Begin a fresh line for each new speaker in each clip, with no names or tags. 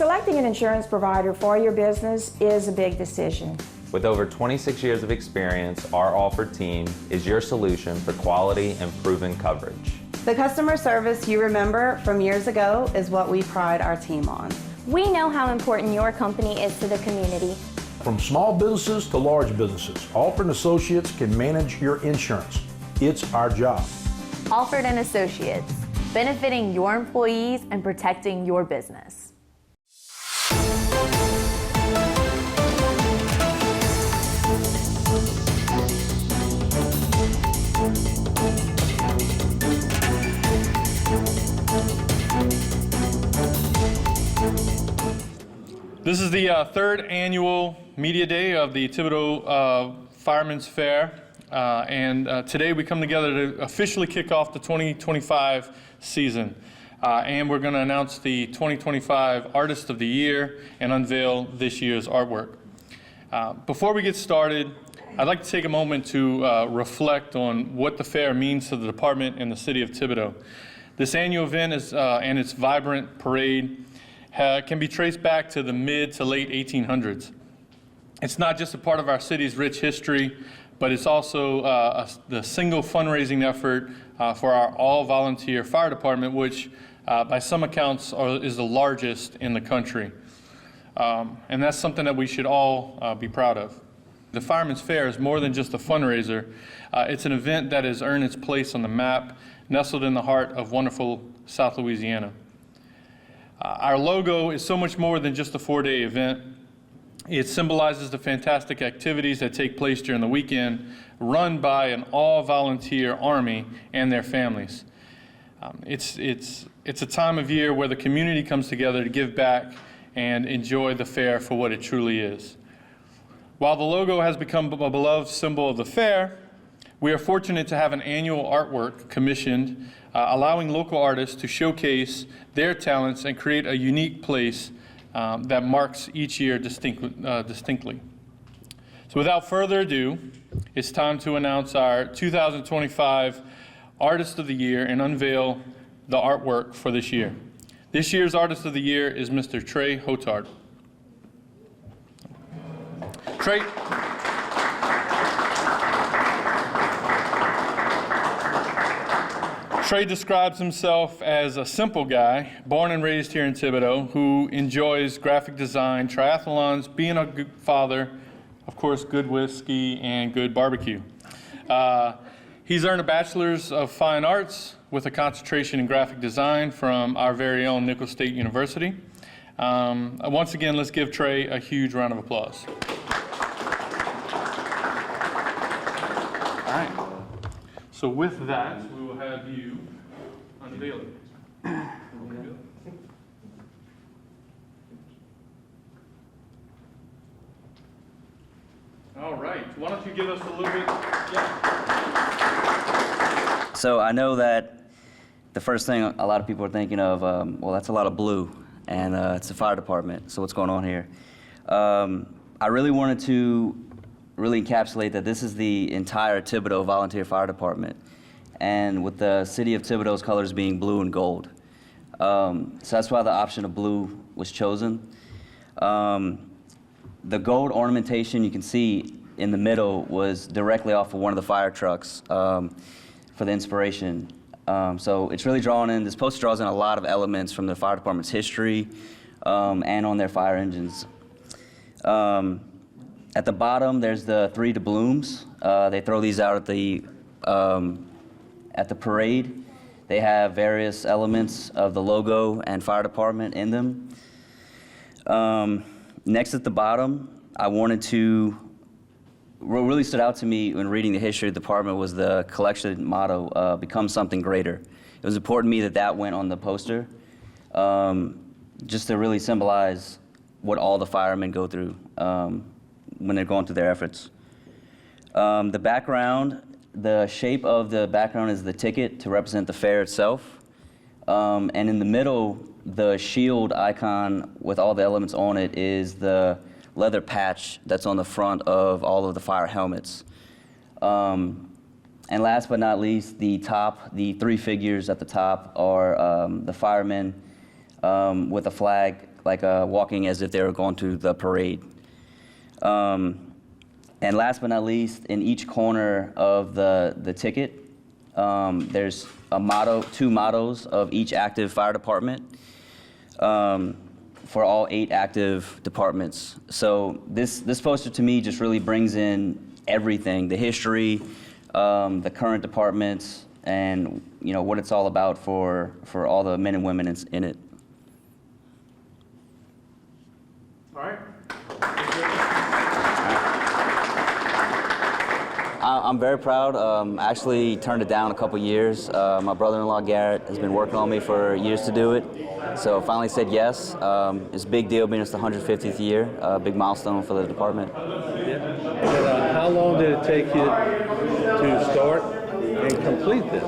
Selecting an insurance provider for your business is a big decision.
With over 26 years of experience, our Alford team is your solution for quality and proven coverage.
The customer service you remember from years ago is what we pride our team on.
We know how important your company is to the community.
From small businesses to large businesses, Alford & Associates can manage your insurance. It's our job.
Alford & Associates, benefiting your employees and protecting your business.
This is the third annual media day of the Thibodaux Firemens Fair, and today we come together to officially kick off the 2025 season, and we're going to announce the 2025 Artist of the Year and unveil this year's artwork. Before we get started, I'd like to take a moment to reflect on what the fair means to the department and the city of Thibodaux. This annual event and its vibrant parade can be traced back to the mid to late 1800s. It's not just a part of our city's rich history, but it's also the single fundraising effort for our all-volunteer fire department, which by some accounts is the largest in the country. And that's something that we should all be proud of. The Firemen's Fair is more than just a fundraiser. It's an event that has earned its place on the map, nestled in the heart of wonderful South Louisiana. Our logo is so much more than just a 4-day event. It symbolizes the fantastic activities that take place during the weekend, run by an all-volunteer army and their families. It's a time of year where the community comes together to give back and enjoy the fair for what it truly is. While the logo has become a beloved symbol of the fair, we are fortunate to have an annual artwork commissioned, allowing local artists to showcase their talents and create a unique place that marks each year distinctly. So without further ado, it's time to announce our 2025 Artist of the Year and unveil the artwork for this year. This year's Artist of the Year is Mr. Trey Hotard. Trey. Trey describes himself as a simple guy, born and raised here in Thibodaux, who enjoys graphic design, triathlons, being a good father, of course, good whiskey, and good barbecue. He's earned a Bachelor's of Fine Arts with a concentration in graphic design from our very own Nicholls State University. Once again, let's give Trey a huge round of applause. All right. So with that, we will have you unveil it. All right. Why don't you give us a little bit? Yeah.
So I know that the first thing a lot of people are thinking of, well, that's a lot of blue, and it's the fire department. So what's going on here? I really wanted to encapsulate that this is the entire Thibodaux Volunteer Fire Department, and with the city of Thibodaux's colors being blue and gold. So that's why the option of blue was chosen. The gold ornamentation you can see in the middle was directly off of one of the fire trucks for the inspiration. So it's really drawn in, this poster draws in a lot of elements from the fire department's history and on their fire engines. At the bottom, there's the 3 doubloons. They throw these out at the parade. They have various elements of the logo and fire department in them. Next at the bottom, I wanted to, what really stood out to me when reading the history of the department was the collection motto, become something greater. It was important to me that that went on the poster, just to really symbolize what all the firemen go through when they're going through their efforts. The background, the shape of the background is the ticket to represent the fair itself. And in the middle, the shield icon with all the elements on it is the leather patch that's on the front of all of the fire helmets. And last but not least, the 3 figures at the top are the firemen with a flag walking as if they were going to the parade. And last but not least, in each corner of the ticket, there's a motto, 2 mottos of each active fire department for all 8 active departments. So this poster to me just really brings in everything, the history, the current departments, and what it's all about for all the men and women in it.
All right.
I'm very proud. I actually turned it down a couple years. My brother-in-law Garrett has been working on me for years to do it, so I finally said yes. It's a big deal being it's the 150th year, a big milestone for the department.
Yeah. And, how long did it take you to start and complete this?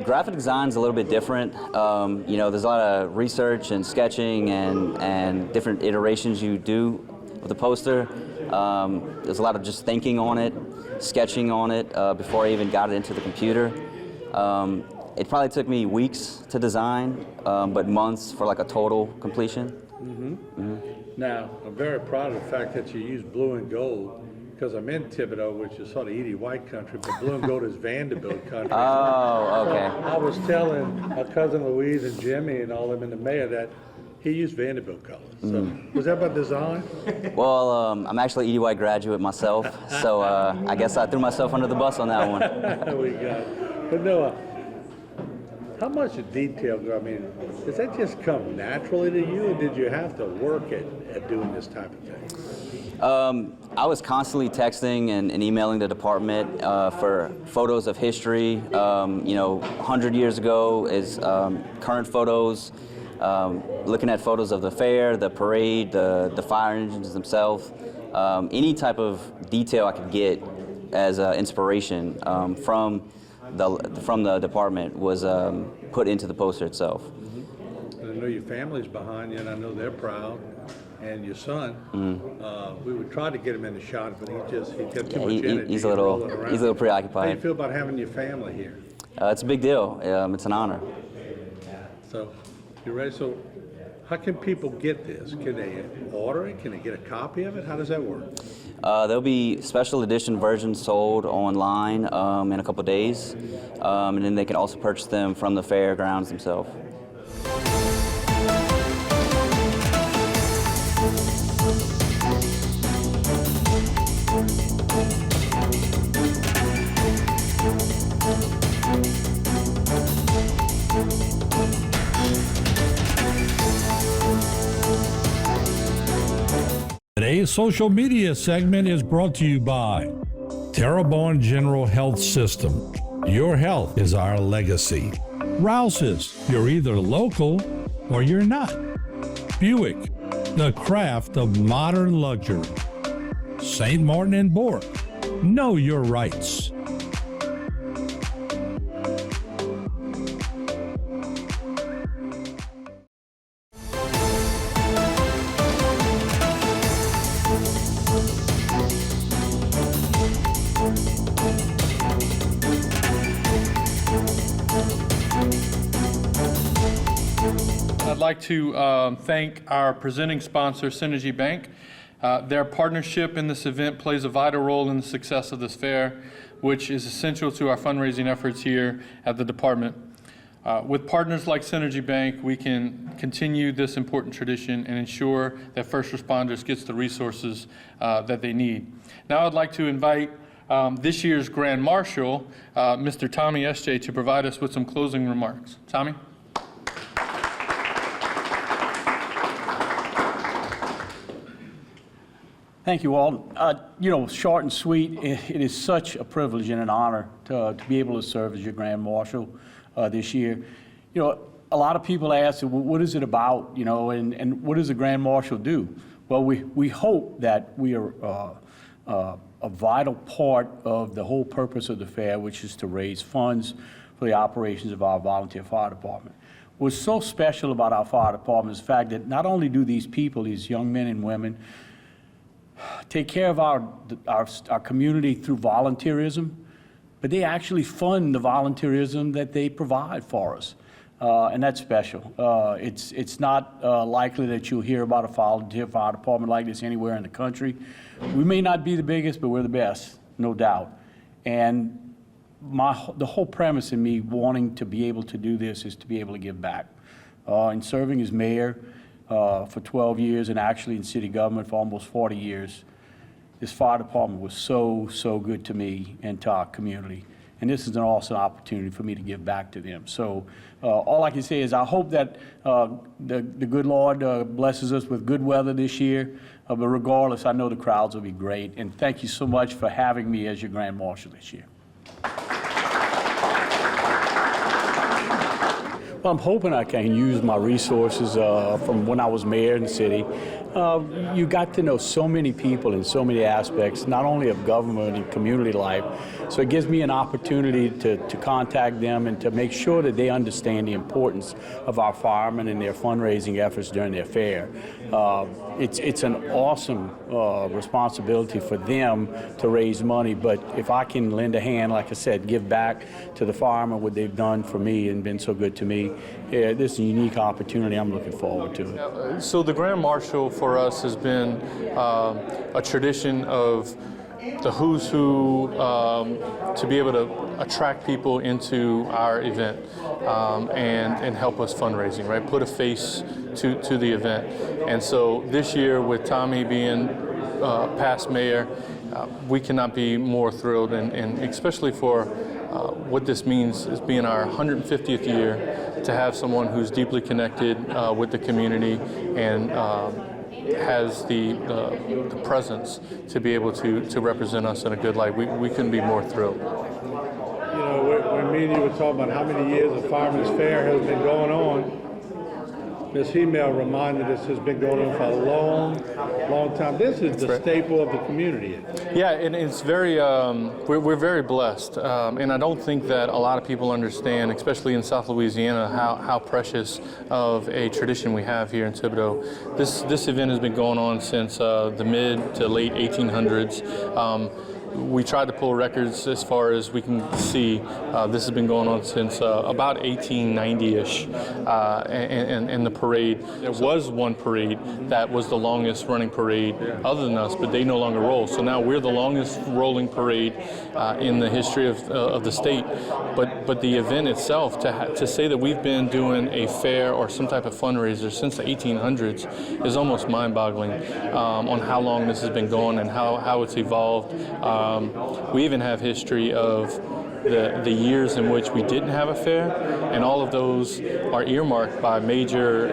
Graphic design's a little bit different. There's a lot of research and sketching and different iterations you do with the poster. There's a lot of just thinking on it, sketching on it before I even got it into the computer. It probably took me weeks to design, but months for like a total completion.
Mm-hmm. Mm-hmm. Now, I'm very proud of the fact that you used blue and gold, because I'm in Thibodaux, which is sort of Edie White country, but blue and gold is Vanderbilt country.
Oh, okay.
So I was telling my cousin Louise and Jimmy and all them in the mayor that he used Vanderbilt colors. So was that by design?
Well, I'm actually Edie White graduate myself, so I guess I threw myself under the bus on that one.
We got it. But no, how much detail, I mean, does that just come naturally to you, or did you have to work at doing this type of thing?
I was constantly texting and emailing the department for photos of history. 100 years ago is current photos. Looking at photos of the fair, the parade, the fire engines themselves, any type of detail I could get as inspiration from the department was put into the poster itself.
Mm-hmm. And I know your family's behind you, and I know they're proud. And your son, we would try to get him in the shot, but he got too much energy.
He's a little preoccupied.
How do you feel about having your family here?
It's a big deal. It's an honor.
So, you ready? So, how can people get this? Can they order it? Can they get a copy of it? How does that work?
There'll be special edition versions sold online in a couple days, and then they can also purchase them from the fairgrounds themselves.
Today's social media segment is brought to you by Terrebonne General Health System. Your health is our legacy. Rouse's, you're either local or you're not. Buick, the craft of modern luxury. St. Martin and Bork, know your rights.
I'd like to thank our presenting sponsor, Synergy Bank. Their partnership in this event plays a vital role in the success of this fair, which is essential to our fundraising efforts here at the department. With partners like Synergy Bank, we can continue this important tradition and ensure that first responders get the resources that they need. Now I'd like to invite this year's Grand Marshal, Mr. Tommy S.J., to provide us with some closing remarks. Tommy?
Thank you, Alden. Short and sweet, it is such a privilege and an honor to be able to serve as your Grand Marshal this year. A lot of people ask, well, what is it about, and what does a Grand Marshal do? Well, we hope that we are a vital part of the whole purpose of the fair, which is to raise funds for the operations of our volunteer fire department. What's so special about our fire department is the fact that not only do these people, these young men and women, take care of our community through volunteerism, but they actually fund the volunteerism that they provide for us. and that's special. It's not likely that you'll hear about a volunteer fire department like this anywhere in the country. We may not be the biggest, but we're the best, no doubt. And the whole premise in me wanting to be able to do this is to be able to give back. In serving as mayor for 12 years and actually in city government for almost 40 years, this fire department was so good to me and to our community. And this is an awesome opportunity for me to give back to them. So all I can say is I hope that the good Lord blesses us with good weather this year. But regardless, I know the crowds will be great. And thank you so much for having me as your Grand Marshal this year. Well, I'm hoping I can use my resources from when I was mayor in the city. You got to know so many people in so many aspects, not only of government and community life. So it gives me an opportunity to contact them and to make sure that they understand the importance of our firemen and their fundraising efforts during their fair. It's an awesome responsibility for them to raise money, but if I can lend a hand, like I said, give back to the firemen what they've done for me and been so good to me, this is a unique opportunity. I'm looking forward to it.
So the Grand Marshal for us has been a tradition of the who's who to be able to attract people into our event and help us fundraising, right? Put a face to the event. And so this year with Tommy being past mayor, we cannot be more thrilled, and especially for what this means is being our 150th year to have someone who's deeply connected with the community and has the presence to be able to represent us in a good light. We couldn't be more thrilled.
You know, when me and you were talking about how many years the Firemen's Fair has been going on, Ms. Email reminded us it's been going on for a long time. This is the staple of the community.
Yeah, and it's very, we're very blessed. And I don't think that a lot of people understand, especially in South Louisiana, how precious of a tradition we have here in Thibodaux. This event has been going on since the mid to late 1800s. We tried to pull records as far as we can see. This has been going on since about 1890-ish. And the parade, there was one parade that was the longest running parade other than us, but they no longer roll. So now we're the longest rolling parade in the history of the state. But the event itself, to say that we've been doing a fair or some type of fundraiser since the 1800s is almost mind-boggling on how long this has been going and how it's evolved. We even have history of the years in which we didn't have a fair, and all of those are earmarked by major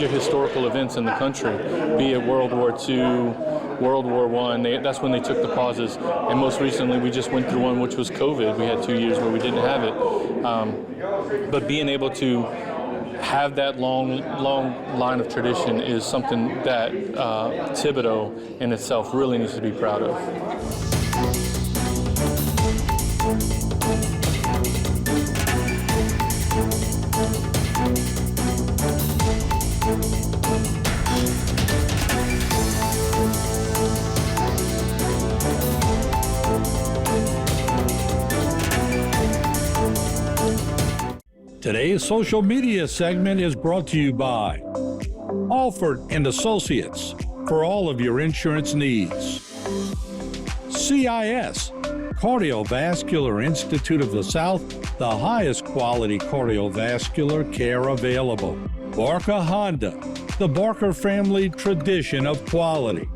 historical events in the country, be it World War II, World War I. That's when they took the pauses, and most recently we just went through one which was COVID. We had 2 years where we didn't have it, but being able to have that long line of tradition is something that Thibodaux in itself really needs to be proud of.
Today's social media segment is brought to you by Alford and Associates for all of your insurance needs. CIS, Cardiovascular Institute of the South, the highest quality cardiovascular care available. Barker Honda, the Barker family tradition of quality.